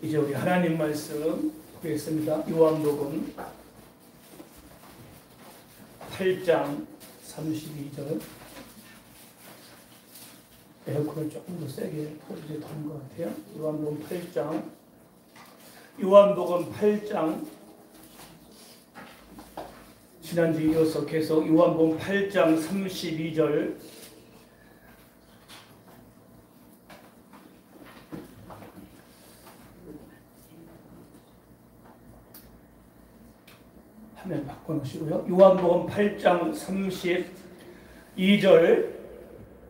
이제 우리 하나님 말씀 보겠습니다. 요한복음 8장 32절. 에어컨을 조금 더 세게 이제 던 것 같아요. 요한복음 8장 지난주에 이어서 계속 요한복음 8장 32절 화면 바꿔놓으시고요. 요한복음 8장 32절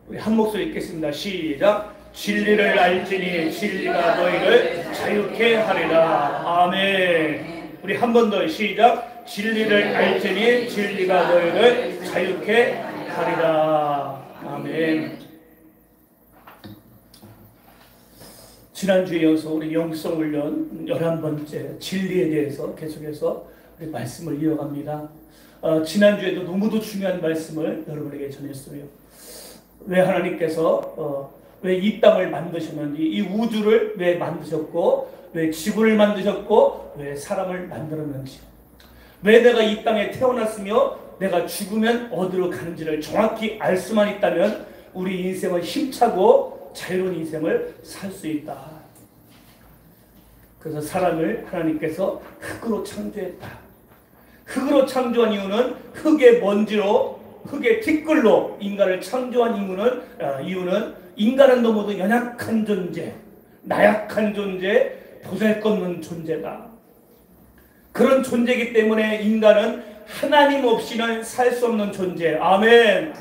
우리 한 목소리 읽겠습니다. 시작. 진리를 알지니 진리가 너희를 자유케 하리라. 아멘. 우리 한 번 더 시작. 진리를 알지니 진리가 너희를 자유케 하리라. 아멘. 지난주에 이어서 우리 영성훈련 11번째 진리에 대해서 계속해서 우리 말씀을 이어갑니다. 지난주에도 너무도 중요한 말씀을 여러분에게 전했어요. 왜 하나님께서 왜 이 땅을 만드셨는지, 이 우주를 왜 만드셨고, 왜 지구를 만드셨고, 왜 사람을 만들었는지, 왜 내가 이 땅에 태어났으며 내가 죽으면 어디로 가는지를 정확히 알 수만 있다면 우리 인생은 힘차고 자유로운 인생을 살 수 있다. 그래서 사람을 하나님께서 흙으로 창조했다. 흙으로 창조한 이유는 흙의 먼지로, 흙의 티끌로 인간을 창조한 이유는 인간은 너무도 연약한 존재, 나약한 존재, 보잘것없는 존재다. 그런 존재이기 때문에 인간은 하나님 없이는 살 수 없는 존재. 아멘.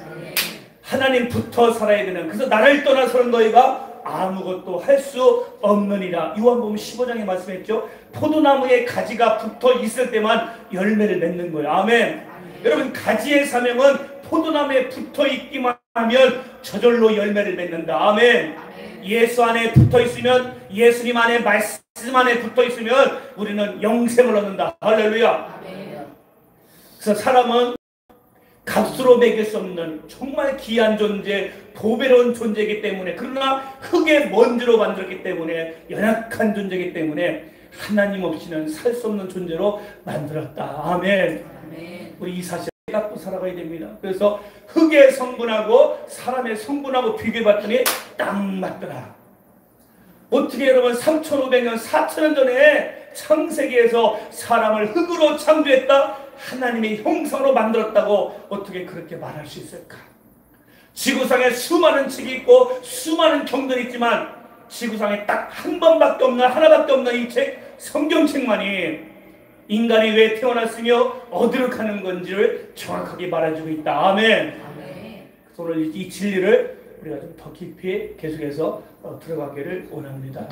하나님부터 살아야 되는. 그래서 나를 떠나서는 너희가 아무것도 할 수 없느니라. 요한복음 15장에 말씀했죠. 포도나무에 가지가 붙어 있을 때만 열매를 맺는 거예요. 아멘. 여러분, 가지의 사명은 포도나무에 붙어 있기만 하면 저절로 열매를 맺는다. 아멘. 예수 안에 붙어 있으면, 예수님 안에, 말씀 안에 붙어 있으면 우리는 영생을 얻는다. 할렐루야. 그래서 사람은 값으로 매길 수 없는 정말 귀한 존재, 보배로운 존재이기 때문에, 그러나 흙의 먼지로 만들었기 때문에, 연약한 존재이기 때문에 하나님 없이는 살 수 없는 존재로 만들었다. 아멘. 우리 이 사실을 갖고 살아가야 됩니다. 그래서 흙의 성분하고 사람의 성분하고 비교해봤더니 딱 맞더라. 어떻게 여러분 3,500년, 4,000년 전에 창세기에서 사람을 흙으로 창조했다, 하나님의 형상으로 만들었다고 어떻게 그렇게 말할 수 있을까? 지구상에 수많은 책이 있고 수많은 경전이 있지만 지구상에 딱 한 번밖에 없는, 하나밖에 없는 이 책, 성경책만이 인간이 왜 태어났으며 어디로 가는 건지를 정확하게 말해주고 있다. 아멘. 그래서 오늘 이 진리를 우리가 좀 더 깊이 계속해서 들어가기를 원합니다.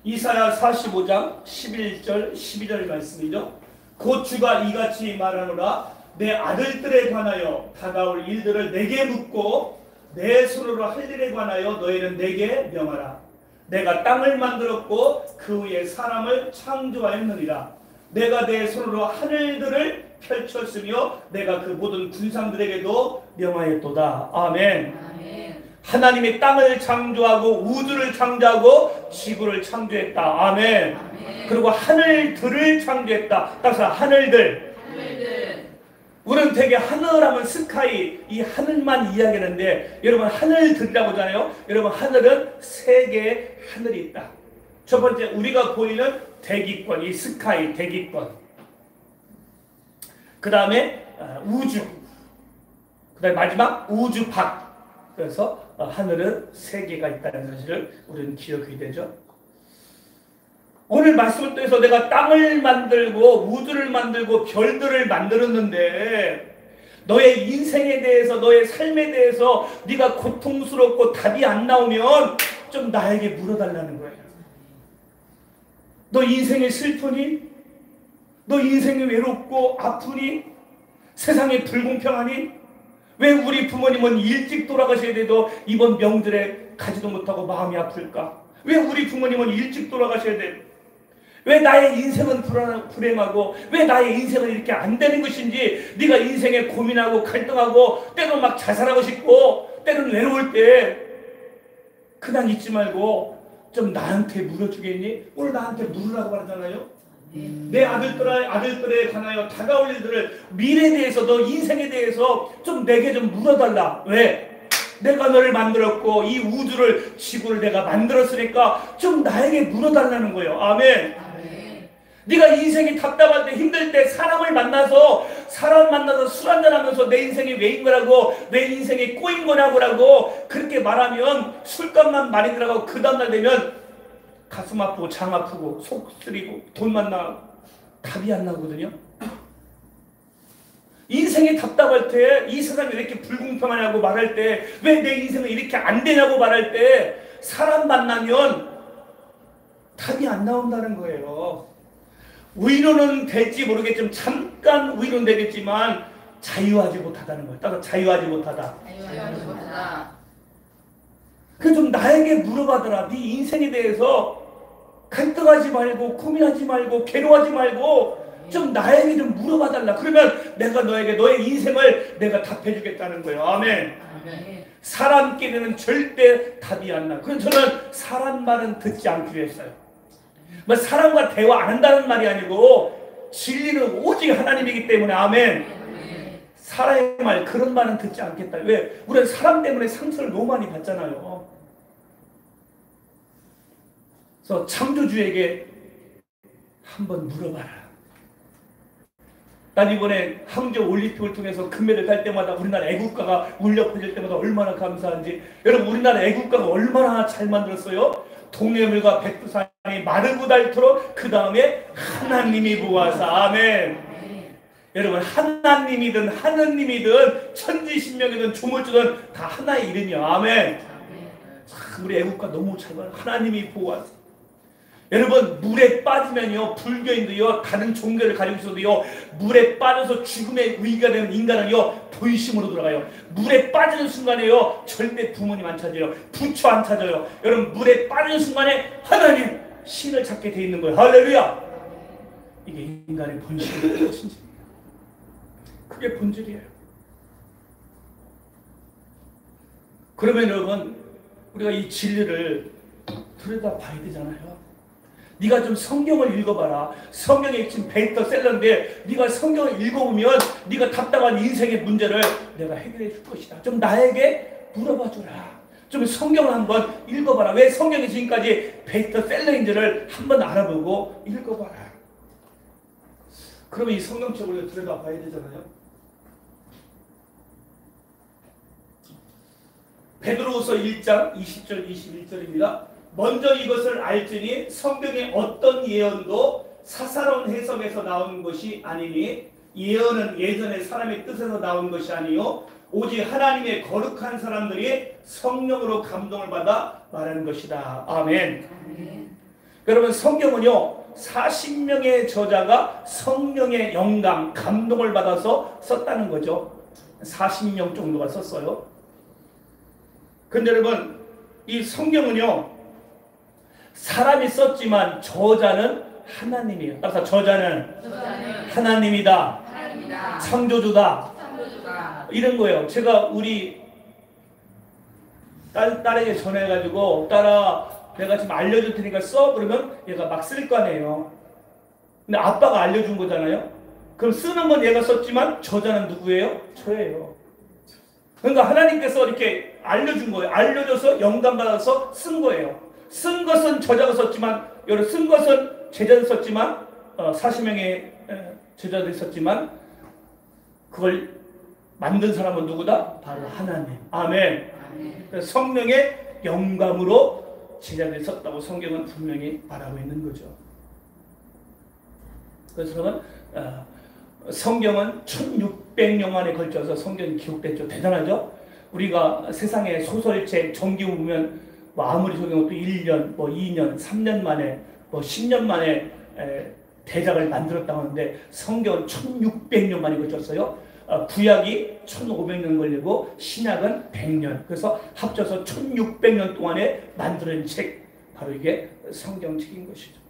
이사야 45장 11절 12절 말씀이죠. 곧 주가 이같이 말하노라. 내 아들들에 관하여 다가올 일들을 내게 묻고 내 손으로 할 일에 관하여 너희는 내게 명하라. 내가 땅을 만들었고 그 위에 사람을 창조하였느니라. 내가 내 손으로 하늘들을 펼쳤으며 내가 그 모든 군상들에게도 명하였도다. 아멘. 하나님이 땅을 창조하고 우주를 창조하고 지구를 창조했다. 아멘. 그리고 하늘들을 창조했다. 따라서 하늘들. 우리는 되게 하늘하면 스카이, 이 하늘만 이야기하는데, 여러분 하늘들이라고 하잖아요. 여러분 하늘은 세 개의 하늘이 있다. 첫 번째, 우리가 보이는 대기권, 이 스카이, 대기권. 그 다음에 우주. 그 다음에 마지막 우주 밖. 그래서 하늘은 세 개가 있다는 사실을 우리는 기억해야 되죠. 오늘 말씀을 통해서 내가 땅을 만들고 우주를 만들고 별들을 만들었는데, 너의 인생에 대해서, 너의 삶에 대해서 네가 고통스럽고 답이 안 나오면 좀 나에게 물어달라는 거예요. 너 인생이 슬프니? 너 인생이 외롭고 아프니? 세상이 불공평하니? 왜 우리 부모님은 일찍 돌아가셔야 돼도 이번 명절에 가지도 못하고 마음이 아플까? 왜 우리 부모님은 일찍 돌아가셔야 돼? 왜 나의 인생은 불행하고 왜 나의 인생은 이렇게 안 되는 것인지, 네가 인생에 고민하고 갈등하고 때로는 막 자살하고 싶고 때로는 외로울 때 그냥 잊지 말고 좀 나한테 물어주겠니? 오늘 나한테 물으라고 말하잖아요. 내 아들들에 관하여 다가올 일들을, 미래에 대해서도 인생에 대해서 좀 내게 좀 물어달라. 왜? 내가 너를 만들었고 이 우주를, 지구를 내가 만들었으니까 좀 나에게 물어달라는 거예요. 아멘. 네가 인생이 답답할 때, 힘들 때 사람 만나서 술 한잔하면서 내 인생이 왜인 거라고, 내 인생이 꼬인 거냐고 그렇게 말하면 술값만 많이 들어가고 그 다음날 되면 가슴 아프고 장 아프고 속 쓰리고 돈만 나가고 답이 안 나오거든요. 인생이 답답할 때, 이 세상이 왜 이렇게 불공평하냐고 말할 때, 왜 내 인생은 이렇게 안 되냐고 말할 때 사람 만나면 답이 안 나온다는 거예요. 위로는 될지 모르겠지만, 잠깐 위로는 되겠지만 자유하지 못하다는 거예요. 따라서 자유하지 못하다. 그래서 좀 나에게 물어봐더라. 네 인생에 대해서 갈등하지 말고, 고민하지 말고, 괴로워하지 말고 좀 나에게 좀 물어봐달라. 그러면 내가 너에게 너의 인생을 내가 답해주겠다는 거예요. 아멘. 사람끼리는 절대 답이 안 나. 그래서 저는 사람 말은 듣지 않기로 했어요. 뭐 사람과 대화 안 한다는 말이 아니고 진리는 오직 하나님이기 때문에. 아멘. 사람의 말, 그런 말은 듣지 않겠다. 왜? 우리는 사람 때문에 상처를 너무 많이 받잖아요. 그래서 창조주에게 한번 물어봐라. 난 이번에 항저 올림픽을 통해서 금메달 딸 때마다 우리나라 애국가가 울려 퍼질 때마다 얼마나 감사한지. 여러분, 우리나라 애국가가 얼마나 잘 만들었어요. 동해물과 백두산이 마르고 닳도록 그 다음에 하나님이 보아서. 아멘. 여러분, 하나님이든 하느님이든 천지신명이든 조물주든 다 하나의 이름이야. 아멘. 참, 우리 애국가 너무 잘 만들어. 하나님이 보아서. 여러분, 물에 빠지면요, 불교인도요, 다른 종교를 가지고 있어도요, 물에 빠져서 죽음의 위기가 되는 인간은요, 본심으로 돌아가요. 물에 빠지는 순간에요, 절대 부모님 안 찾아요. 부처 안 찾아요. 여러분, 물에 빠지는 순간에 하나님, 신을 찾게 돼 있는 거예요. 할렐루야! 이게 인간의 본심이에요. 그게 본질이에요. 그러면 여러분, 우리가 이 진리를 들여다봐야 되잖아요. 네가 좀 성경을 읽어봐라. 성경이 지금 베스트셀러인데 네가 성경을 읽어보면 네가 답답한 인생의 문제를 내가 해결해 줄 것이다. 좀 나에게 물어봐줘라. 좀 성경을 한번 읽어봐라. 왜 성경이 지금까지 베스트셀러인지를 한번 알아보고 읽어봐라. 그러면 이 성경책을 들여다봐야 되잖아요. 베드로후서 1장 20절 21절입니다. 먼저 이것을 알지니 성경의 어떤 예언도 사사로운 해석에서 나온 것이 아니니 예언은 예전에 사람의 뜻에서 나온 것이 아니요 오직 하나님의 거룩한 사람들이 성령으로 감동을 받아 말하는 것이다. 아멘. 여러분, 성경은요 40명의 저자가 성령의 영감, 감동을 받아서 썼다는 거죠. 40명 정도가 썼어요. 근데 여러분, 이 성경은요 사람이 썼지만 저자는 하나님이에요. 따라서 저자는 하나님이다. 창조주다. 이런 거예요. 제가 우리 딸에게 전해가지고, 딸아, 내가 지금 알려줄 테니까 써. 그러면 얘가 막 쓸 거 아니에요. 근데 아빠가 알려준 거잖아요. 그럼 쓰는 건 얘가 썼지만 저자는 누구예요? 저예요. 그러니까 하나님께서 이렇게 알려준 거예요. 알려줘서 영감받아서 쓴 거예요. 쓴 것은 저자가 썼지만, 여러분, 쓴 것은 제자들 썼지만, 40명의 제자들이 썼지만, 그걸 만든 사람은 누구다? 바로 하나님. 아멘. 그래서 성령의 영감으로 제자들이 썼다고 성경은 분명히 말하고 있는 거죠. 그래서 여러분, 성경은 1600년 만에 걸쳐서 성경이 기록됐죠. 대단하죠? 우리가 세상의 소설책, 정기문 보면 뭐 아무리 적용해도 1년, 뭐 2년, 3년 만에, 뭐 10년 만에 대작을 만들었다고 하는데 성경은 1600년 만에 걸쳤어요. 구약이 1500년 걸리고 신약은 100년. 그래서 합쳐서 1600년 동안에 만들어진 책, 바로 이게 성경책인 것이죠.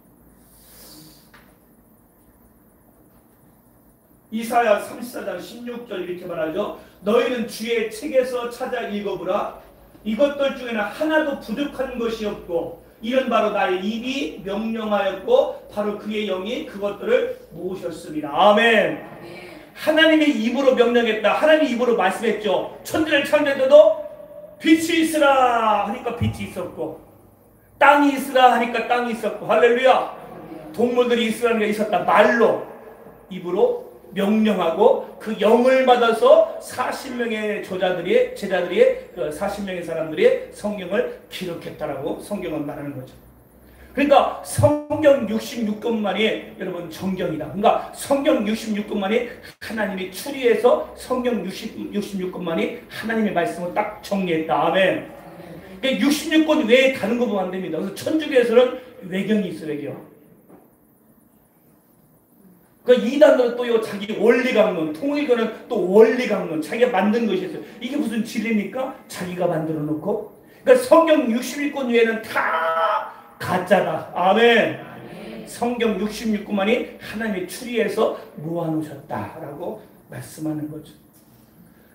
이사야 34장 16절 이렇게 말하죠. 너희는 주의 책에서 찾아 읽어보라. 이것들 중에는 하나도 부족한 것이 없고 이는 바로 나의 입이 명령하였고 바로 그의 영이 그것들을 모으셨습니다. 아멘. 하나님의 입으로 명령했다. 하나님의 입으로 말씀했죠. 천지를 창조할 때도 빛이 있으라 하니까 빛이 있었고, 땅이 있으라 하니까 땅이 있었고, 할렐루야. 동물들이 있으라는 게 있었다. 말로, 입으로 명령하고 그 영을 받아서 40명의 제자들이 40명의 사람들이 성경을 기록했다라고 성경은 말하는 거죠. 그러니까 성경 66권만이 여러분 정경이다. 그러니까 성경 66권만이 하나님이 추리해서 성경 66권만이 하나님의 말씀을 딱 정리했다. 아멘. 그러니까 66권 외에 다른 거 보면 안 됩니다. 그래서 천주교에서는 외경이 있어, 외경. 그러니까 이단들은 또 자기 원리강론, 통일교는 또 원리강론, 자기가 만든 것이 있어요. 이게 무슨 진리입니까? 자기가 만들어 놓고. 그러니까 성경 61권 외에는 다 가짜다. 아멘. 성경 66권만이 하나님의 추리해서 모아놓으셨다라고 말씀하는 거죠.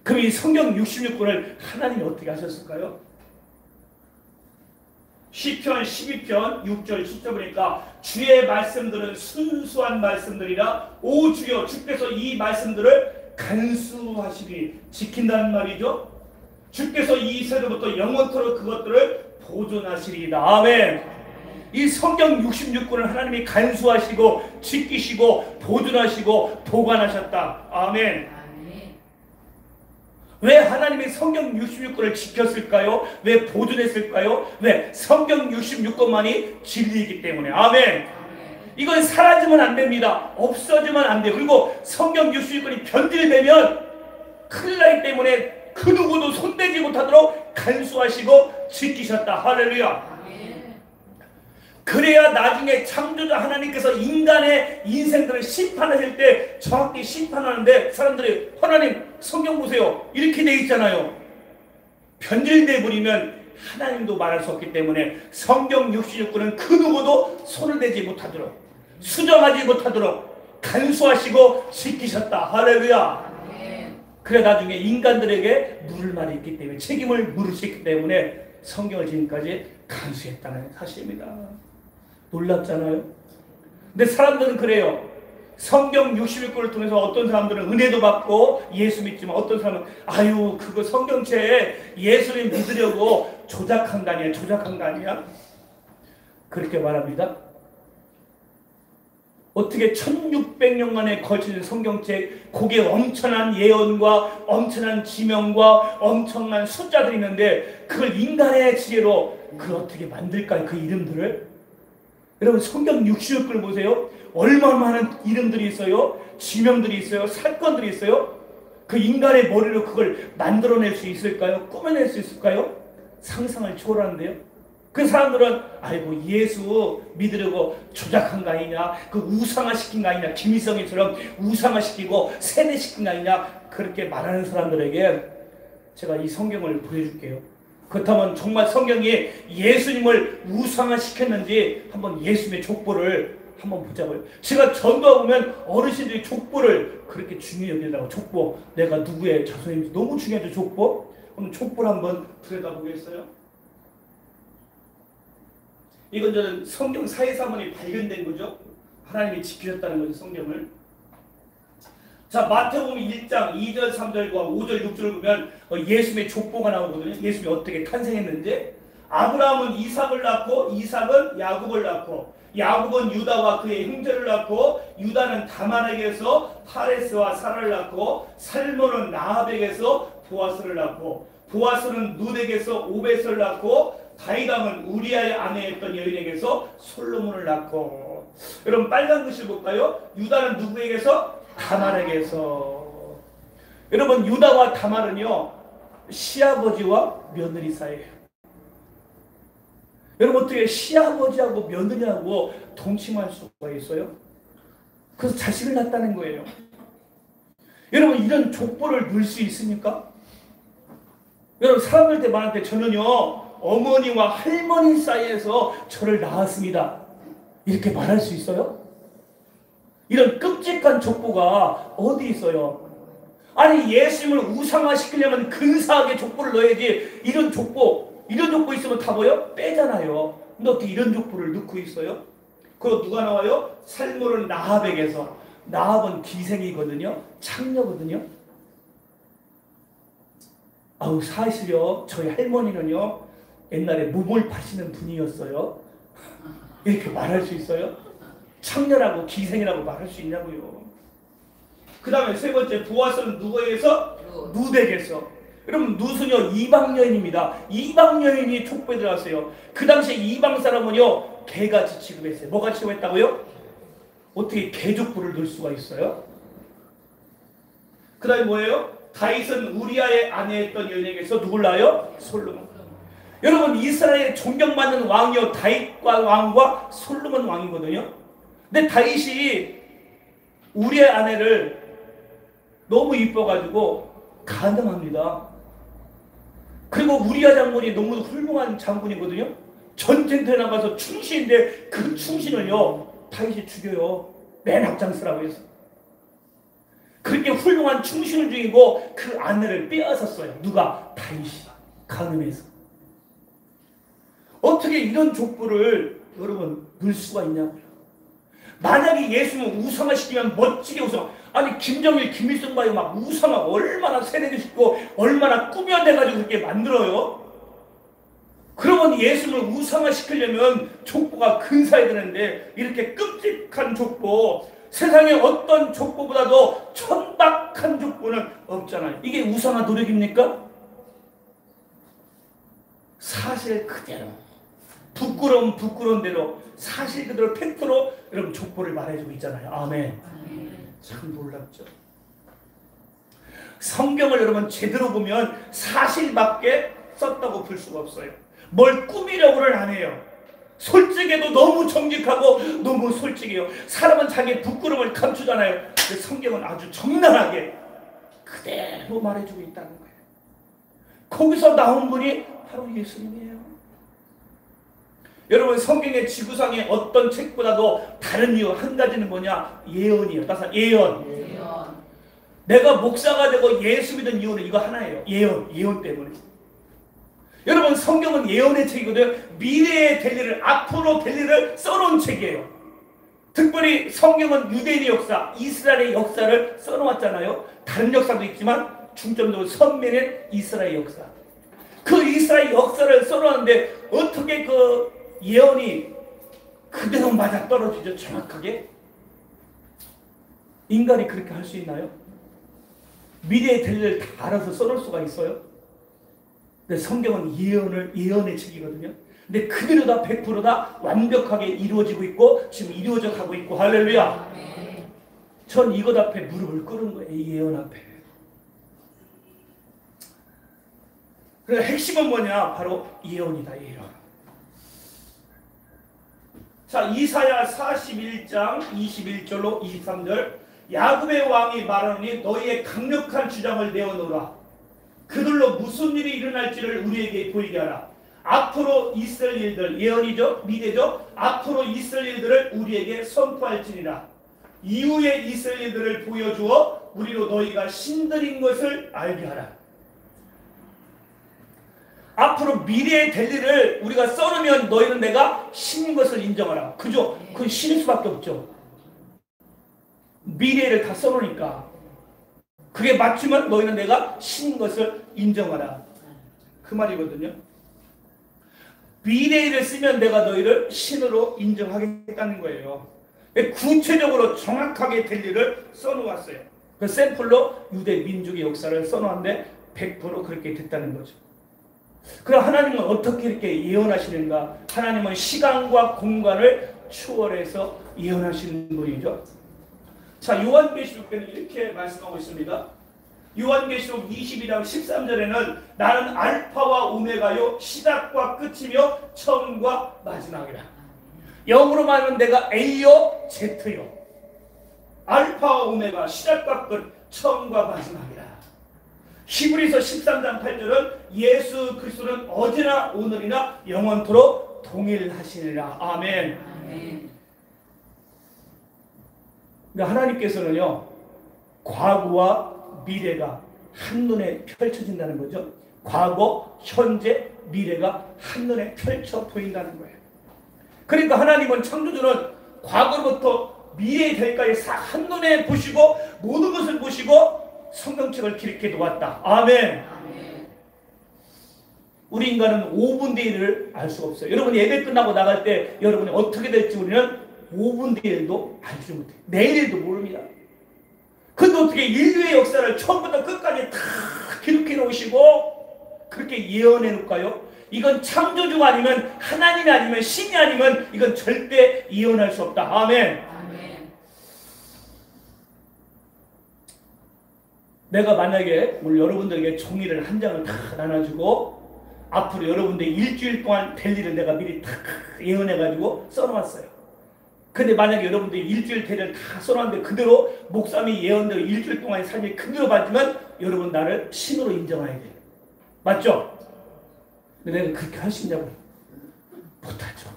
그럼 이 성경 66권을 하나님이 어떻게 하셨을까요? 시편 12편 6절 10절 보니까 주의 말씀들은 순수한 말씀들이라 오 주여 주께서 이 말씀들을 간수하시리 지킨다는 말이죠. 주께서 이 세대부터 영원토록 그것들을 보존하시리이다. 아멘. 이 성경 66권을 하나님이 간수하시고 지키시고 보존하시고 보관하셨다. 아멘. 왜 하나님이 성경 66권을 지켰을까요? 왜 보존했을까요? 왜? 성경 66권만이 진리이기 때문에. 아멘. 이건 사라지면 안 됩니다. 없어지면 안 돼요. 그리고 성경 66권이 변질되면 큰일 나기 때문에 그 누구도 손대지 못하도록 간수하시고 지키셨다. 할렐루야. 그래야 나중에 창조자 하나님께서 인간의 인생들을 심판하실 때 정확히 심판하는데 사람들이 하나님 성경 보세요. 이렇게 돼 있잖아요. 변질돼 버리면 하나님도 말할 수 없기 때문에 성경 66권은 그 누구도 손을 대지 못하도록 수정하지 못하도록 간수하시고 지키셨다. 할렐루야. 그래 나중에 인간들에게 물을 말이 있기 때문에 책임을 물으시기 때문에 성경을 지금까지 간수했다는 사실입니다. 놀랍잖아요. 근데 사람들은 그래요. 성경 61권을 통해서 어떤 사람들은 은혜도 받고 예수 믿지만 어떤 사람은 아유 그거 성경책에 예수님 믿으려고 조작한 거 아니야, 조작한 거 아니야? 그렇게 말합니다. 어떻게 1600년간에 걸치는 성경책, 거기에 엄청난 예언과 엄청난 지명과 엄청난 숫자들이 있는데 그걸 인간의 지혜로 그걸 어떻게 만들까요? 그 이름들을? 여러분 성경 66권을 보세요. 얼마나 많은 이름들이 있어요. 지명들이 있어요. 사건들이 있어요. 그 인간의 머리로 그걸 만들어낼 수 있을까요? 꾸며낼 수 있을까요? 상상을 초월하는데요. 그 사람들은 아이고 예수 믿으려고 조작한 거 아니냐, 그 우상화시킨 거 아니냐, 김일성이처럼 우상화시키고 세뇌시킨 거 아니냐 그렇게 말하는 사람들에게 제가 이 성경을 보여줄게요. 그렇다면 정말 성경이 예수님을 우상화시켰는지 한번 예수님의 족보를 한번 보자고요. 제가 전도하고 보면 어르신들이 족보를 그렇게 중요히 여긴다고. 족보, 내가 누구의 자손인지 너무 중요하죠. 족보. 오늘 족보를 한번 들여다보겠어요. 이건 저는 성경 사회사문이 발견된 거죠. 하나님이 지키셨다는 거죠. 성경을. 자, 마태복음 1장 2절 3절과 5절 6절을 보면 예수님의 족보가 나오거든요. 예수님이 어떻게 탄생했는지. 아브라함은 이삭을 낳고 이삭은 야곱을 낳고 야곱은 유다와 그의 형제를 낳고 유다는 다말에게서 파레스와 사라를 낳고 살몬은 나합에게서 보아스를 낳고 보아스는 룻에게서 오벳을 낳고 다윗왕은 우리아의 아내였던 여인에게서 솔로몬을 낳고. 여러분 빨간 글씨 볼까요? 유다는 누구에게서? 다말에게서. 여러분 유다와 다말은요 시아버지와 며느리 사이예요. 여러분 어떻게 시아버지하고 며느리하고 동침할 수가 있어요? 그래서 자식을 낳았다는 거예요. 여러분 이런 족보를 넣을 수 있습니까? 여러분 사람들한테 말할 때 저는요 어머니와 할머니 사이에서 저를 낳았습니다 이렇게 말할 수 있어요? 이런 끔찍한 족보가 어디 있어요? 아니 예수님을 우상화시키려면 근사하게 족보를 넣어야지. 이런 족보 이런 족보 있으면 다 뭐요? 빼잖아요. 근데 어떻게 이런 족보를 넣고 있어요? 그리고 누가 나와요? 살모를 나합에게서. 나합은 기생이거든요. 창녀거든요. 아우, 사실요, 저희 할머니는요, 옛날에 무물 파시는 분이었어요. 이렇게 말할 수 있어요? 창녀라고 기생이라고 말할 수 있냐고요. 그 다음에 세 번째, 부하스는 누구에게서? 룻에게서. 여러분, 룻은요 이방 여인입니다. 이방 여인이 족보에 들어갔어요. 그 당시에 이방 사람은요 개같이 취급했어요. 뭐가 취급했다고요? 어떻게 개족보를 넣을 수가 있어요? 그 다음에 뭐예요? 다윗은 우리아의 아내였던 여인에게서 누굴 낳아요? 솔로몬. 여러분, 이스라엘에 존경받는 왕이요 다윗과 왕과 솔로몬 왕이거든요. 근데 다윗이 우리아의 아내를 너무 이뻐가지고 간음합니다. 그리고 우리아 장군이 너무 훌륭한 장군이거든요. 전쟁터에 나가서 충신인데 그 충신을요 다윗이 죽여요. 맨 앞장서라고 해서. 그렇게 훌륭한 충신을 죽이고 그 아내를 빼앗았어요. 누가? 다윗이. 간음해서. 어떻게 이런 족보를 여러분 넣을 수가 있냐고요. 만약에 예수는 우상화 시키면 멋지게 우상. 아니 김정일, 김일성 봐요. 막 우상화 얼마나 세뇌도 시키고 얼마나 꾸며내가지고 그렇게 만들어요. 그러면 예수를 우상화 시키려면 족보가 근사해야 되는데 이렇게 끔찍한 족보, 세상에 어떤 족보보다도 천박한 족보는 없잖아요. 이게 우상화 노력입니까? 사실 그대로, 부끄러움 부끄러운 대로, 사실 그대로 팩트로 여러분 족보를 말해주고 있잖아요. 아멘. 참 놀랍죠. 성경을 여러분 제대로 보면 사실밖에 썼다고 볼 수가 없어요. 뭘 꾸미려고는 안 해요. 솔직해도 너무 정직하고 너무 솔직해요. 사람은 자기의 부끄러움을 감추잖아요. 근데 성경은 아주 정당하게 그대로 말해주고 있다는 거예요. 거기서 나온 분이 바로 예수님이에요. 여러분, 성경의 지구상의 어떤 책보다도 다른 이유 한 가지는 뭐냐? 예언이에요. 따라서 예언. 내가 목사가 되고 예수 믿은 이유는 이거 하나예요. 예언 때문에. 여러분, 성경은 예언의 책이거든요. 미래에 될 일을, 앞으로 될 일을 써놓은 책이에요. 특별히 성경은 유대인의 역사, 이스라엘의 역사를 써놓았잖아요. 다른 역사도 있지만 중점적으로 선명한 이스라엘 역사. 그 이스라엘 역사를 써놓았는데 어떻게 그 예언이 그대로 맞아떨어지죠? 정확하게. 인간이 그렇게 할 수 있나요? 미래의 될 일을 다 알아서 써놓을 수가 있어요? 근데 성경은 예언의 책이거든요. 근데 그대로 다 100% 완벽하게 이루어지고 있고 지금 이루어져 가고 있고. 할렐루야. 전 이것 앞에 무릎을 꿇은 거예요. 이 예언 앞에. 그래서 핵심은 뭐냐? 바로 예언이다. 예언. 자, 이사야 41장 21절로 23절. 야곱의 왕이 말하노니 너희의 강력한 주장을 내어놓으라. 그들로 무슨 일이 일어날지를 우리에게 보이게 하라. 앞으로 있을 일들, 예언이죠, 미래죠. 앞으로 있을 일들을 우리에게 선포할지니라. 이후에 있을 일들을 보여주어 우리로 너희가 신들인 것을 알게 하라. 앞으로 미래에 될 일을 우리가 써놓으면 너희는 내가 신인 것을 인정하라. 그죠? 그건 신일 수밖에 없죠. 미래를 다 써놓으니까. 그게 맞추면 너희는 내가 신인 것을 인정하라. 그 말이거든요. 미래를 쓰면 내가 너희를 신으로 인정하겠다는 거예요. 구체적으로 정확하게 될 일을 써놓았어요. 그 샘플로 유대 민족의 역사를 써놓았는데 100% 그렇게 됐다는 거죠. 그럼 하나님은 어떻게 이렇게 예언하시는가? 하나님은 시간과 공간을 추월해서 예언하시는 분이죠. 자, 요한계시록에는 이렇게 말씀하고 있습니다. 요한계시록 22장 13절에는 나는 알파와 오메가요 시작과 끝이며 처음과 마지막이라. 영어로 말하면 내가 A요 Z요. 알파와 오메가, 시작과 끝, 처음과 마지막이라. 히브리서 13장 8절은 예수 그리스도는 어제나 오늘이나 영원토록 동일하시니라. 아멘. 그러니까 하나님께서는요, 과거와 미래가 한눈에 펼쳐진다는 거죠. 과거, 현재, 미래가 한눈에 펼쳐 보인다는 거예요. 그러니까 하나님은 창조주는 과거로부터 미래에 될까지 한눈에 보시고 모든 것을 보시고 성경책을 기록해 놓았다. 아멘. 우리 인간은 5분 뒤를 알 수가 없어요. 여러분이 예배 끝나고 나갈 때 여러분이 어떻게 될지 우리는 5분 뒤일도 알지 못해요. 내일도 모릅니다. 근데 어떻게 인류의 역사를 처음부터 끝까지 다 기록해 놓으시고 그렇게 예언해 놓을까요? 이건 창조주가 아니면 하나님이 아니면 신이 아니면 이건 절대 예언할 수 없다. 아멘. 아멘. 내가 만약에 오늘 여러분들에게 종이를 한 장을 다 나눠주고 앞으로 여러분들 일주일 동안 될 일을 내가 미리 다 예언해가지고 써놓았어요. 근데 만약에 여러분들이 일주일 대를 다 써놨는데 그대로 목사님이 예언대로 일주일 동안의 삶이 그대로 맞으면 여러분 나를 신으로 인정해야 돼요. 맞죠? 근데 내가 그렇게 할 수 있냐고요? 못하죠.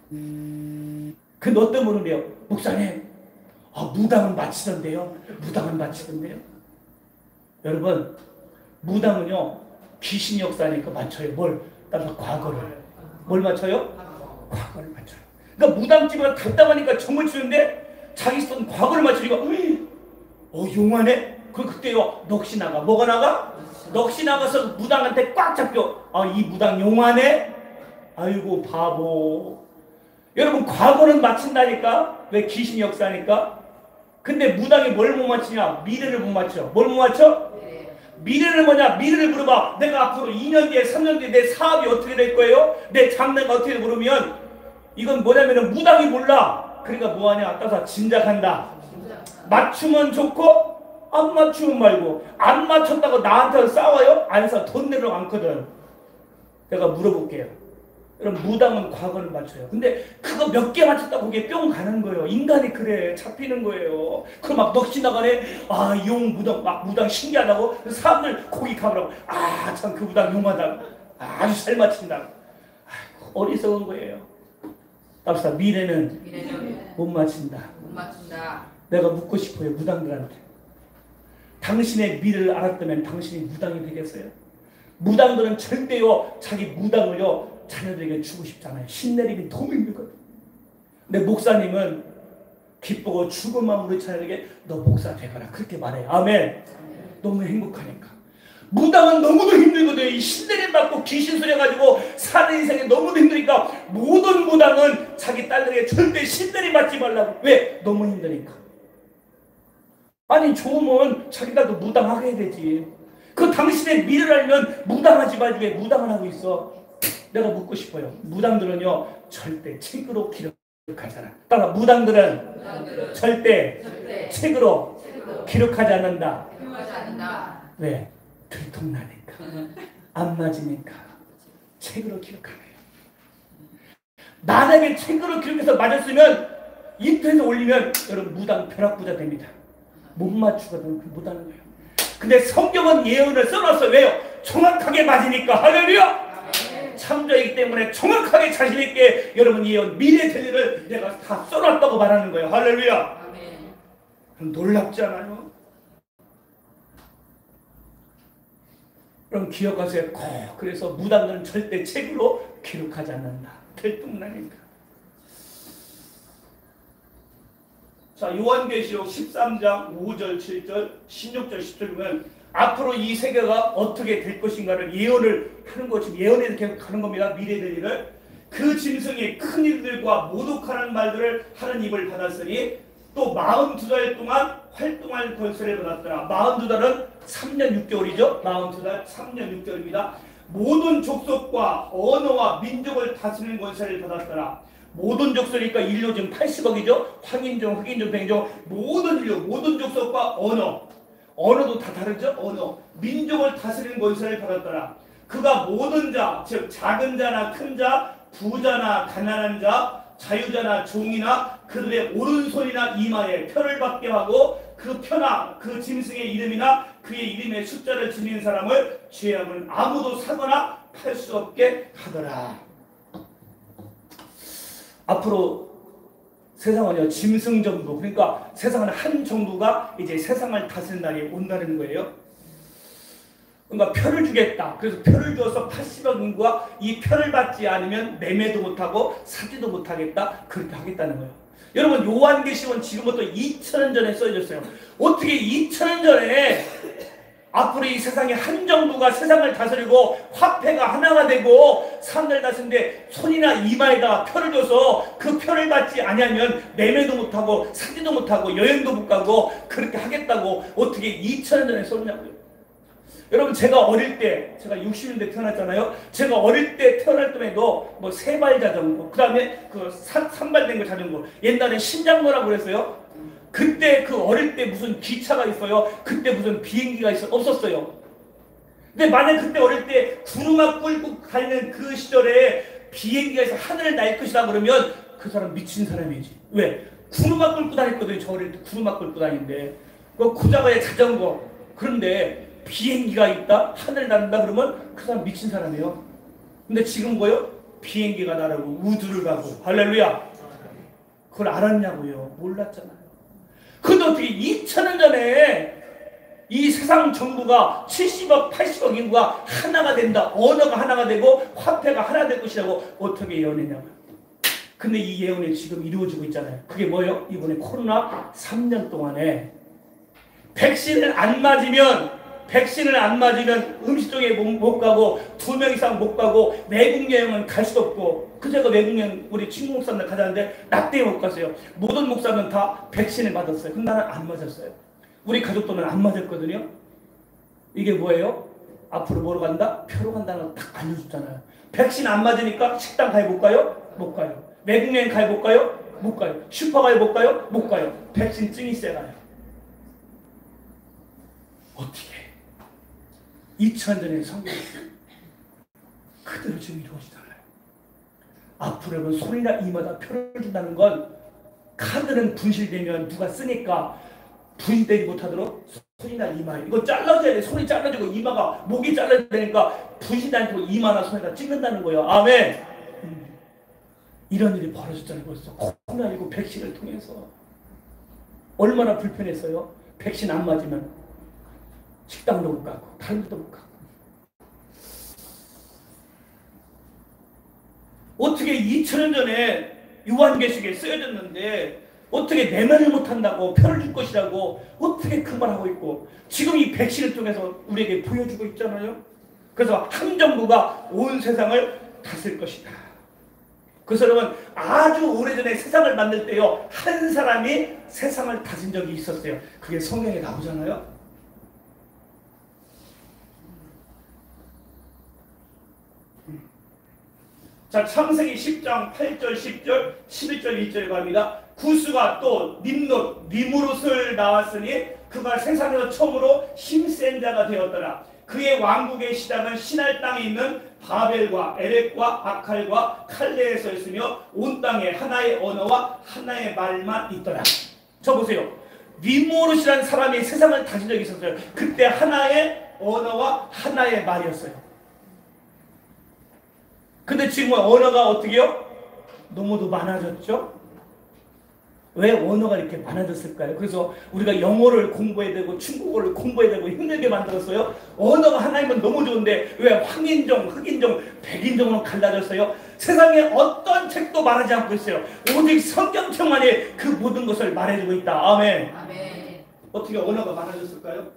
근데 어떤 분은 그래요. 목사님, 무당은 마치던데요. 무당은 마치던데요. 여러분, 무당은요 귀신 역사니까 맞춰요. 뭘? 따라서 과거를. 뭘 맞춰요? 과거를 맞춰요. 그러니까 무당집을 갔다 가니까 점을 치는데 자기 썼던 과거를 맞추니까 용하네? 그때요 넋이 나가. 뭐가 나가? 넋이 나가서 무당한테 꽉 잡혀. 이 무당 용하네? 아이고 바보. 여러분 과거는 맞춘다니까. 왜? 귀신 역사니까. 근데 무당이 뭘 못 맞추냐? 미래를 못 맞춰. 뭘 못 맞춰? 미래는 뭐냐? 미래를 물어봐. 내가 앞으로 2년 뒤에 3년 뒤에 내 사업이 어떻게 될 거예요? 내 장래가 어떻게 물으면 이건 뭐냐면은 무당이 몰라. 그러니까 뭐하냐? 따라서 짐작한다. 맞추면 좋고 안 맞추면 말고. 안 맞췄다고 나한테 싸워요? 안 싸워. 돈 내러 않거든. 내가 물어볼게요. 여러분 무당은 과거를 맞춰요. 근데 그거 몇 개 맞췄다고 그게 뿅 가는 거예요. 인간이 그래. 잡히는 거예요. 그럼 막 넋이 나가네. 용 무당 무당 신기하다고 사람들 고기 가보라고. 참 그 무당 용하다. 아주 잘 맞춘다. 어리석은 거예요. 답사 미래는 못 맞춘다. 내가 묻고 싶어요. 무당들한테. 당신의 미래를 알았다면 당신이 무당이 되겠어요? 무당들은 절대요 자기 무당을요 자녀들에게 주고 싶지 않아요. 신내림이 너무 힘들거든. 근데 목사님은 기쁘고 죽은 마음으로 우리 자녀에게 너 목사 되거라 그렇게 말해요. 아멘. 너무 행복하니까. 무당은 너무도 힘들거든요. 이 신내림 받고 귀신 소리 가지고 사는 인생이 너무도 힘드니까 모든 무당은 자기 딸들에게 절대 신내림 받지 말라고. 왜? 너무 힘드니까. 아니 좋으면 자기 딸도 무당하게 해야 되지. 그 당신의 미래를 알면 무당하지 말고 왜 무당을 하고 있어? 내가 묻고 싶어요. 무당들은요 절대 책으로 기록하잖아. 따라 무당들은 절대 책으로 기록하지 않는다. 왜? 들통나니까. 안 맞으니까. 책으로 기록하네요. 만약에 책으로 기록해서 맞았으면 인터넷에 올리면 여러분 무당 벼락부자 됩니다. 못 맞추거든. 못하는 거예요. 근데 성경은 예언을 써놨어요. 왜요? 정확하게 맞으니까. 할렐루야. 창조이기 때문에 정확하게 자신있게 여러분 예언 미래 될 일을 내가 다 써놨다고 말하는 거예요. 할렐루야. 놀랍지 않아요? 그럼 기억하세요. 그래서 무당들은 절대 책으로 기록하지 않는다. 들통나니까. 자, 요한계시록 13장 5절, 7절, 16절, 10절 보면 앞으로 이 세계가 어떻게 될 것인가를 예언을 하는 거. 지금 예언에 계속 가는 겁니다. 미래 될 일을. 그 짐승이 큰 일들과 모독하는 말들을 하는 입을 받았으니 또 42달 동안 활동할 권세를 받았더라. 42달은 3년 6개월이죠. 42달 3년 6개월입니다. 모든 족속과 언어와 민족을 다스리는 권세를 받았더라. 모든 족속이니까 인류 지금 80억이죠. 황인종, 흑인종, 백인종 모든 인류, 모든 족속과 언어도 다 다르죠. 언어, 민족을 다스리는 권세를 받았더라. 그가 모든 자, 즉 작은 자나 큰 자, 부자나 가난한 자, 자유자나 종이나 그들의 오른손이나 이마에 표를 받게 하고 그 표나 그 짐승의 이름이나 그의 이름의 숫자를 지닌 사람을 죄함은 아무도 사거나 팔 수 없게 하더라. 앞으로 세상은요 짐승 정부, 그러니까 세상은 한 정부가 이제 세상을 다스리는 날이 온다는 거예요. 그러니까 표를 주겠다. 그래서 표를 주어서 80억 인구가 이 표를 받지 않으면 매매도 못하고 사지도 못하겠다. 그렇게 하겠다는 거예요. 여러분 요한계시록은 지금부터 2000년 전에 써졌어요. 어떻게 2000년 전에 앞으로 이 세상에 한 정부가 세상을 다스리고 화폐가 하나가 되고 사람들 다스리는데 손이나 이마에다 표를 줘서 그 표를 받지 않으면 매매도 못하고 사지도 못하고 여행도 못 가고 그렇게 하겠다고 어떻게 2000년 전에 썼냐고요. 여러분 제가 어릴 때 제가 60년대 태어났잖아요. 제가 어릴 때 태어날 때에도 뭐 세발 자전거 그 다음에 그 산발된 거 자전거 옛날에 신장로라고 그랬어요. 그때 그 어릴 때 무슨 기차가 있어요. 그때 무슨 비행기가 없었어요. 근데 만약 그때 어릴 때 구르마 끌고 다니는 그 시절에 비행기가 있어 하늘을 날 것이다 그러면 그 사람 미친 사람이지. 왜? 구르마 끌고 다녔거든요. 저 어릴 때 구르마 끌고 다니는데 그 고자가의 자전거 그런데 비행기가 있다? 하늘을 난다 그러면 그 사람 미친 사람이에요. 근데 지금 뭐요? 비행기가 날아오고 우주를 가고 할렐루야. 그걸 알았냐고요? 몰랐잖아요. 근데 어떻게 2000년 전에 이 세상 정부가 70억, 80억 인구가 하나가 된다. 언어가 하나가 되고 화폐가 하나 될 것이라고 어떻게 예언했냐고요. 근데 이 예언이 지금 이루어지고 있잖아요. 그게 뭐예요? 이번에 코로나 3년 동안에 백신을 안 맞으면 음식점에 못 가고 2명 이상 못 가고 외국 여행은 갈 수도 없고 그제가 외국 여행 우리 친구 목사님들 가자는데 낙대에 못 갔어요. 모든 목사는 다 백신을 맞았어요. 근데 나는 안 맞았어요. 우리 가족들은 안 맞았거든요. 이게 뭐예요? 앞으로 뭐로 간다? 표로 간다는 거 딱 알려줬잖아요. 백신 안 맞으니까 식당 가볼까요? 못 가요. 외국 여행 가볼까요? 못 가요. 슈퍼 가볼까요? 못 가요. 백신증이 세가요. 어떻게 2000년 전에 성경이 그대로 지금 이루어지잖아요. 앞으로 여러분 손이나 이마다 표를 준다는 건 카드는 분실되면 누가 쓰니까 분실되지 못하도록 손이나 이마 이거 잘라줘야 돼. 손이 잘라지고 이마가 목이 잘라야 되니까 분실되지 않고 이마나 손에다 찍는다는 거예요. 아멘. 이런 일이 벌어졌잖아요. 벌써 코로나19 백신을 통해서 얼마나 불편했어요. 백신 안 맞으면 식당도 못 가고 다른 데도 못 가고 어떻게 2000년 전에 요한계시록에 쓰여졌는데 어떻게 내면을 못한다고 표를 줄 것이라고 어떻게 그 말하고 있고 지금 이 백신을 통해서 우리에게 보여주고 있잖아요. 그래서 한 정부가 온 세상을 다스릴 것이다. 그래서 여러분 아주 오래전에 세상을 만들 때요 한 사람이 세상을 다스린 적이 있었어요. 그게 성경에 나오잖아요. 자, 창세기 10장 8절, 10절, 11절, 1절 갑니다. 구스가 또 니무롯을 낳았으니 그가 세상에서 처음으로 힘센 자가 되었더라. 그의 왕국의 시작은 시날 땅에 있는 바벨과 에렉과 아칼과 칼레에서 있으며 온 땅에 하나의 언어와 하나의 말만 있더라. 저 보세요. 니무롯이라는 사람이 세상을 다진 적이 있었어요. 그때 하나의 언어와 하나의 말이었어요. 근데 지금은 언어가 어떻게요? 너무도 많아졌죠? 왜 언어가 이렇게 많아졌을까요? 그래서 우리가 영어를 공부해야 되고 중국어를 공부해야 되고 힘들게 만들었어요. 언어가 하나이면 너무 좋은데 왜 황인종, 흑인종, 백인종으로 갈라졌어요? 세상에 어떤 책도 말하지 않고 있어요. 오직 성경책만이 그 모든 것을 말해주고 있다. 아멘. 아멘. 어떻게 언어가 많아졌을까요?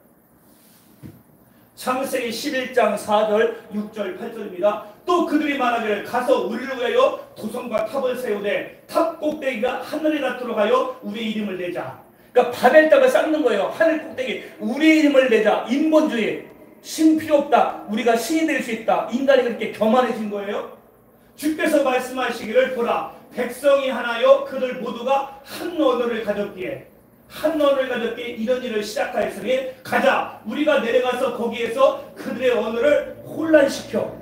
창세기 11장 4절, 6절, 8절입니다. 또 그들이 말하기를 가서 우리를 위하여 도성과 탑을 세우되 탑 꼭대기가 하늘에 닿도록 하여 우리의 이름을 내자. 그러니까 바벨탑을 쌓는 거예요. 하늘 꼭대기 우리의 이름을 내자. 인본주의 신 필요 없다. 우리가 신이 될 수 있다. 인간이 그렇게 교만해진 거예요. 주께서 말씀하시기를 보라 백성이 하나요 그들 모두가 한 언어를 가졌기에 이런 일을 시작하였으니 가자 우리가 내려가서 거기에서 그들의 언어를 혼란시켜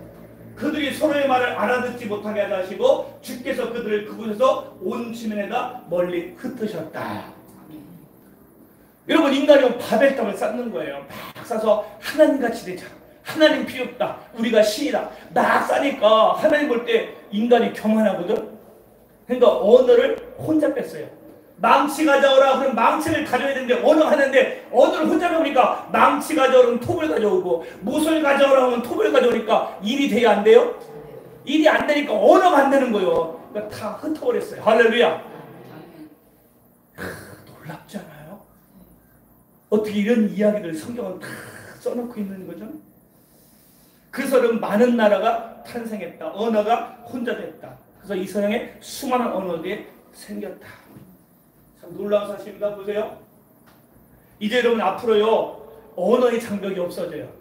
그들이 서로의 말을 알아듣지 못하게 하자 하시고 주께서 그들을 그곳에서 온 지면에다 멀리 흩으셨다. 여러분 인간이 바벨탑을 쌓는 거예요. 막 쌓아서 하나님같이 되자. 하나님 필요 없다. 우리가 신이다. 막 쌓으니까 하나님 볼 때 인간이 교만하거든. 그러니까 언어를 혼자 뺐어요. 망치 가져오라. 그럼 망치를 가져야 되는데 언어가 하는데 언어를 혼자 배우니까 망치 가져오면 톱을 가져오고 못을 가져오라 하면 톱을 가져오니까 일이 돼야 안 돼요? 일이 안 되니까 언어가 안 되는 거예요. 그러니까 다 흩어버렸어요. 할렐루야. 놀랍지 않아요? 어떻게 이런 이야기를 성경은 다 써놓고 있는 거죠? 그래서 많은 나라가 탄생했다. 언어가 혼자 됐다. 그래서 이 서양에 수많은 언어들이 생겼다. 참 놀라운 사실입니다. 보세요. 이제 여러분 앞으로요 언어의 장벽이 없어져요.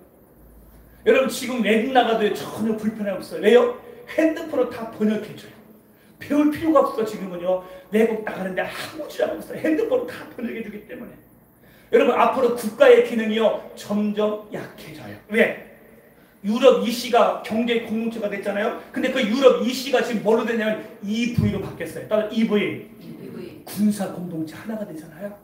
여러분 지금 외국 나가도 전혀 불편함 없어요. 왜요? 핸드폰으로 다 번역해줘요. 배울 필요가 없어. 지금은요 외국 나가는데 아무 지장 없어요. 핸드폰으로 다 번역해주기 때문에. 여러분 앞으로 국가의 기능이요 점점 약해져요. 왜? 유럽 EC가 경제 공동체가 됐잖아요. 근데 그 유럽 EC가 지금 뭐로 됐냐면 EV로 바뀌었어요. 따라 EV 군사 공동체 하나가 되잖아요.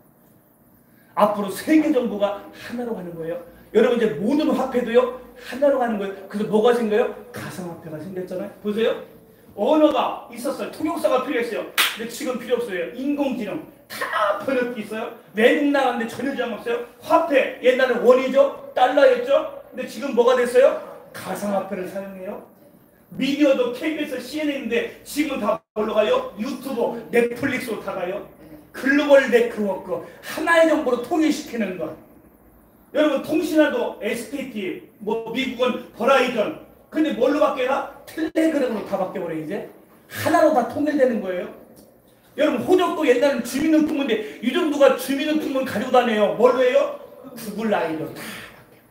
앞으로 세계 정부가 하나로 가는 거예요. 여러분 이제 모든 화폐도요 하나로 가는 거예요. 그래서 뭐가 생겨요? 가상화폐가 생겼잖아요. 보세요. 언어가 있었어요. 통역사가 필요했어요. 근데 지금 필요 없어요. 인공지능 다 번역기 있어요. 외국 나갔는데 전혀 지장 없어요. 화폐 옛날에 원이죠, 달러였죠. 근데 지금 뭐가 됐어요? 가상화폐를 사용해요. 미디어도 KBS, CNN인데 지금 다 뭘로 가요? 유튜브, 넷플릭스로 다 가요. 글로벌 네트워크 하나의 정보로 통일시키는 것. 여러분 통신화도 SKT, 뭐 미국은 버라이전. 근데 뭘로 바뀌나? 텔레그램으로 다 바뀌어버려. 이제 하나로 다 통일되는 거예요. 여러분 호적도 옛날에는 주민등록문인데 요즘 누가 주민등록문 가지고 다녀요? 뭘로 해요? 구글 아이디로 다 바뀌어요.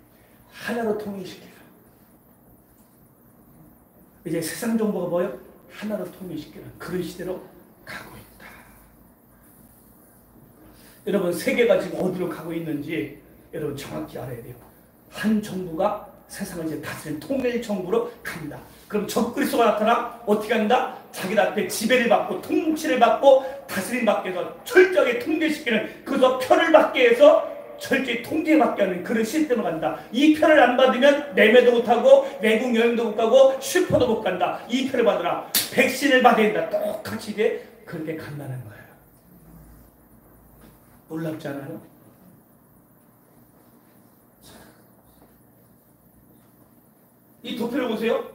하나로 통일시켜요. 이제 세상 정보가 뭐예요? 하나로 통일시키는 그런 시대로 가고 있다. 여러분 세계가 지금 어디로 가고 있는지 여러분 정확히 알아야 돼요. 한 정부가 세상을 이제 다스리는 통일 정부로 간다. 그럼 적그리스도가 나타나 어떻게 한다? 자기들 앞에 지배를 받고 통치를 받고 다스림 받게 해서 철저하게 통제시키는, 그래서 표를 받게 해서 철저히 통제받게 하는 그런 시스템으로 간다. 이 표를 안 받으면 매매도 못하고 외국 여행도 못 가고 슈퍼도 못 간다. 이 표를 받으라. 백신을 받아야 된다. 똑같이 이제 그렇게 간다는 거예요. 놀랍지 않아요? 이 도표를 보세요.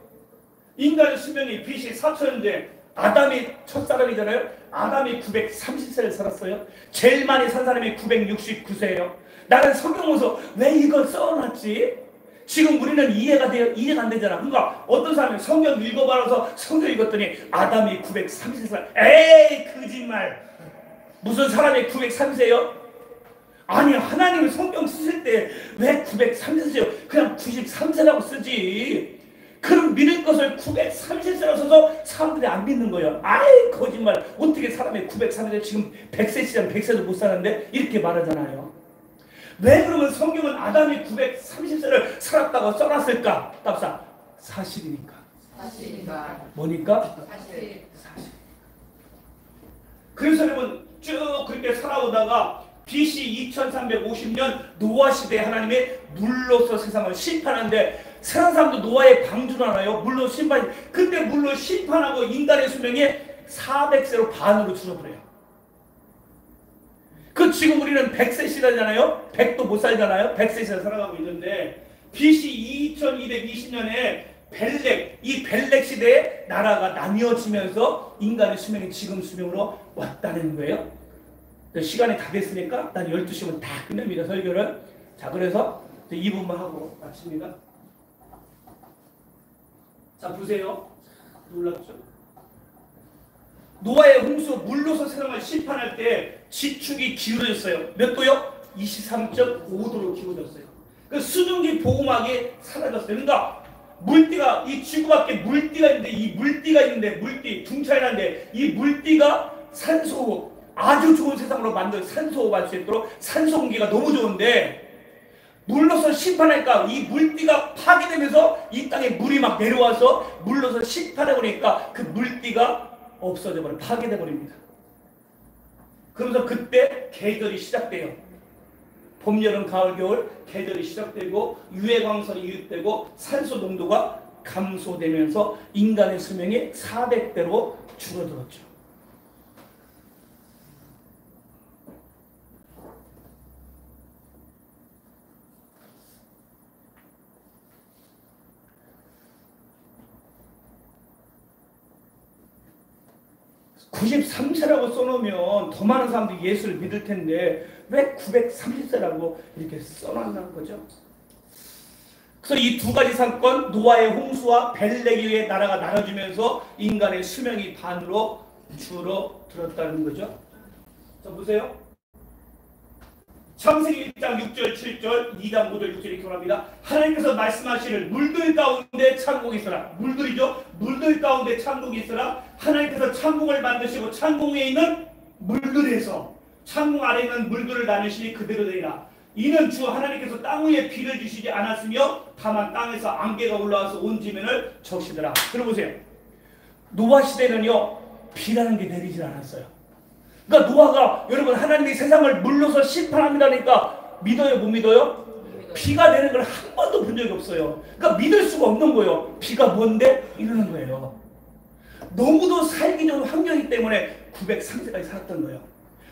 인간의 수명이 BC 4천년대 아담이 첫사람이잖아요. 아담이 930세를 살았어요. 제일 많이 산 사람이 969세예요. 나는 성경 보면서 왜 이걸 써놨지? 지금 우리는 이해가 안 되잖아. 그러니까 어떤 사람이 성경 읽어봐서 성경 읽었더니 아담이 930세. 에이 거짓말. 무슨 사람이 930세요? 아니 하나님이 성경 쓰실 때 왜 930세요? 그냥 93세라고 쓰지. 그럼 믿을 것을 930세라고 써서 사람들이 안 믿는 거예요. 아이 거짓말. 어떻게 사람이 930세 지금 100세시잖아. 100세도 못 사는데 이렇게 말하잖아요. 왜 그러면 성경은 아담이 930세를 살았다고 써놨을까? 답사 사실이니까. 사실이니까. 뭐니까? 사실. 그래서 여러분 쭉 그렇게 살아오다가 BC 2350년 노아 시대에 하나님이 물로서 세상을 심판하는데 세상 사람도 노아의 방주를 하나요? 물로 심판. 근데 물로 심판하고 인간의 수명이 400세로 반으로 줄어버려요. 그 지금 우리는 100세 시대잖아요. 100도 못 살잖아요. 100세 시대 살아가고 있는데 BC 2220년에 이 벨렉 시대에 나라가 나뉘어지면서 인간의 수명이 지금 수명으로 왔다는 거예요. 시간이 다 됐으니까 난 12시면 다 끝냅니다. 설교를. 자, 그래서 2분만 하고 마칩니다. 자, 보세요. 놀랍죠? 노아의 홍수 물로서 세상을 심판할 때 지축이 기울어졌어요. 몇 도요? 23.5도로 기울어졌어요. 그 수증기 보호막이 사라졌어요. 그러니까 물띠가 이 지구 밖에 물띠가 있는데 이 물띠가 있는데 물띠 둥차이란데 이 물띠가 산소호흡 아주 좋은 세상으로 만들 산소호흡할 수 있도록 산소 공기가 너무 좋은데 물로서 심판하니까 이 물띠가 파괴되면서 이 땅에 물이 막 내려와서 물로서 심판해 보니까 그 물띠가 없어져 버려 파괴돼 버립니다. 그러면서 그때 계절이 시작돼요. 봄, 여름, 가을, 겨울 계절이 시작되고 유해광선이 유입되고 산소 농도가 감소되면서 인간의 수명이 400대로 줄어들었죠. 93세라고 써놓으면 더 많은 사람들이 예수를 믿을 텐데 왜 930세라고 이렇게 써놨다는 거죠? 그래서 이 두 가지 사건, 노아의 홍수와 벨레기의 나라가 나눠지면서 인간의 수명이 반으로 줄어들었다는 거죠. 자, 보세요. 창세기 1장 6절 7절 2장 5절 6절 이렇게 말합니다. 하나님께서 말씀하시를 물들 가운데 천국이 있어라. 물들이죠. 물들 가운데 천국이 있어라. 하나님께서 천국을 만드시고 천국 위에 있는 물들에서 천국 아래에 있는 물들을 나누시니 그대로 되리라. 이는 주 하나님께서 땅 위에 비를 주시지 않았으며 다만 땅에서 안개가 올라와서 온 지면을 적시더라. 들어보세요. 노아 시대는요, 비라는 게 내리질 않았어요. 그러니까 노아가, 여러분, 하나님이 세상을 물로서 심판합니다니까 믿어요, 못 믿어요? 비가 내리는 걸 한 번도 본 적이 없어요. 그러니까 믿을 수가 없는 거예요. 비가 뭔데? 이러는 거예요. 너무도 살기 좋은 환경이기 때문에 903세까지 살았던 거예요.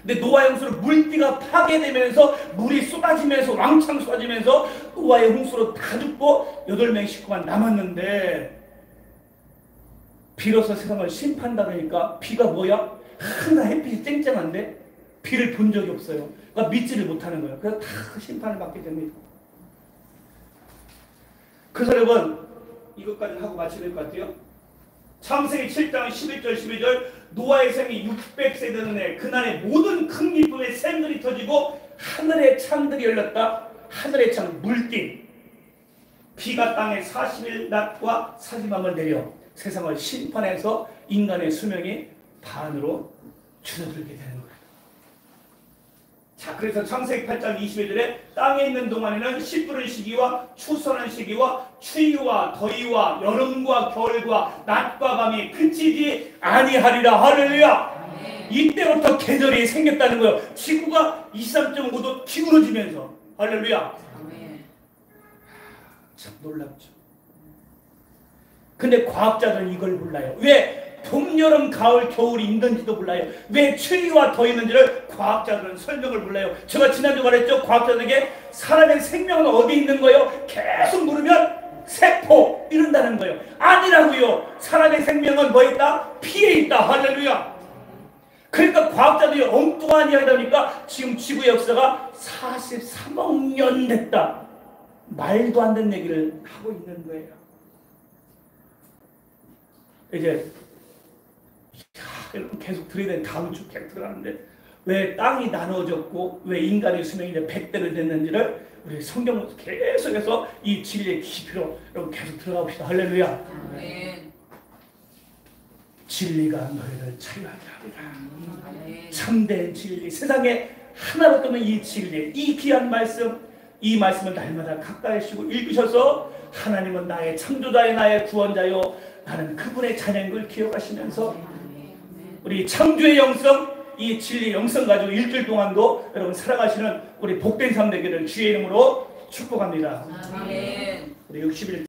근데 노아의 홍수로 물띠가 파괴되면서 물이 쏟아지면서 왕창 쏟아지면서 노아의 홍수로 다 죽고 8명의 식구만 남았는데, 비로소 세상을 심판한다 그러니까 비가 뭐야? 항상 햇빛이 쨍쨍한데 비를 본 적이 없어요. 그러니까 믿지를 못하는 거예요. 그래서 다 심판을 받게 됩니다. 그래서 여러분, 이것까지 하고 마쳐야 될 것 같아요. 창세기 7장 11절 12절 노아의 생이 600세 되는 해 그날에 모든 큰 기쁨의 샘들이 터지고 하늘의 창들이 열렸다. 하늘의 창, 물띠. 비가 땅에 40일 낮과 40밤을 내려 세상을 심판해서 인간의 수명이 반으로 줄어들게 되는 거예요. 자, 그래서 창세기 8장 22절에 땅에 있는 동안에는 씨 뿌는 시기와 추수하는 시기와 추위와 더위와 여름과 겨울과 낮과 밤이 그치지 아니하리라. 할렐루야. 이때부터 계절이 생겼다는 거예요. 지구가 23.5도 기울어지면서. 할렐루야. 참 놀랍죠. 근데 과학자들은 이걸 몰라요. 왜 봄, 여름, 가을, 겨울이 있는지도 몰라요. 왜 추위와 더위 있는지를 과학자들은 설명을 몰라요. 제가 지난주 말했죠. 과학자들에게 사람의 생명은 어디 있는 거예요? 계속 물으면 세포 이런다는 거예요. 아니라고요. 사람의 생명은 뭐에 있다? 피에 있다. 할렐루야. 그러니까 과학자들이 엉뚱한 이야기다 보니까 지금 지구의 역사가 43억 년 됐다. 말도 안 되는 얘기를 하고 있는 거예요. 이제 계속 들어야 되는 다음 주 계속 들어가는데 왜 땅이 나눠졌고 왜 인간의 수명이 이제 100대를 됐는지를 우리 성경 계속해서 이 진리의 깊이로 여러분 계속 들어가 봅시다. 할렐루야. 진리가 너희를 자유하게 하리라. 참된 진리, 세상에 하나밖에 없는 이 진리, 이 귀한 말씀, 이 말씀을 날마다 가까이 하시고 읽으셔서 하나님은 나의 창조자요 나의 구원자요 나는 그분의 자녀인 기억하시면서 우리 창조의 영성, 이 진리의 영성 가지고 일주일 동안도 여러분 살아가시는 우리 복된 삶 되기를 주의 이름으로 축복합니다. 아멘. 우리 60일